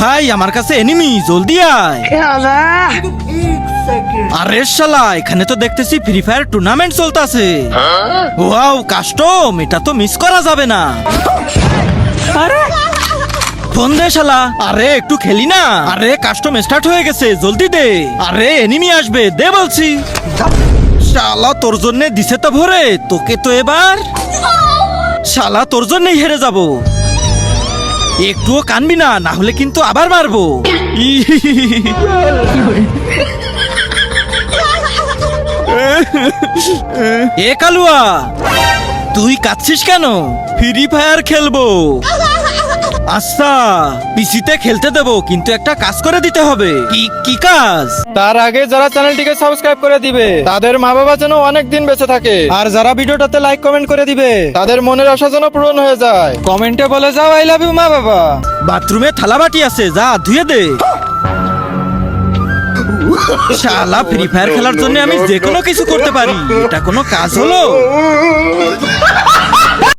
ভাই আমার কাছে এনিমি, জলদি আয়। আরে শালা, এখানে তো দেখতেছি ফ্রি ফায়ার টুর্নামেন্ট চলতেছে। ওয়াও কাস্টম, এটা তো মিস করা যাবে না। আরে ফোন দে শালা। আরে একটু খেলি না। আরে কাস্টম স্টার্ট হয়ে গেছে, জলদি দে। আরে এনিমি আসবে, দে বলছি। শালা তোর জন্য দিছে তো ভরে, তোকে তো এবার শালা তোর জন্যই হেরে যাব। একটুও কানবি না, না হলে কিন্তু আবার মারবো। এ কালুয়া, তুই কাঁদছিস কেন? ফ্রি ফায়ার খেলবো। আচ্ছা পিসিতে খেলতে দেবো, কিন্তু একটা কাজ করে দিতে হবে। কি কি কাজ? তার আগে যারা চ্যানেলটিকে সাবস্ক্রাইব করে দিবে তাদের মা বাবা যেন অনেক দিন বেঁচে থাকে, আর যারা ভিডিওটাতে লাইক কমেন্ট করে দিবে তাদের মনের আশা যেন পূরণ হয়ে যায়। কমেন্টে বলে যাও আই লাভ ইউ মা বাবা। বাথরুমে থালা বাটি আছে, যা ধুয়ে দে। শালা ফ্রি ফায়ার খেলার জন্য আমি যে কোনো কিছু করতে পারি, এটা কোনো কাজ হলো?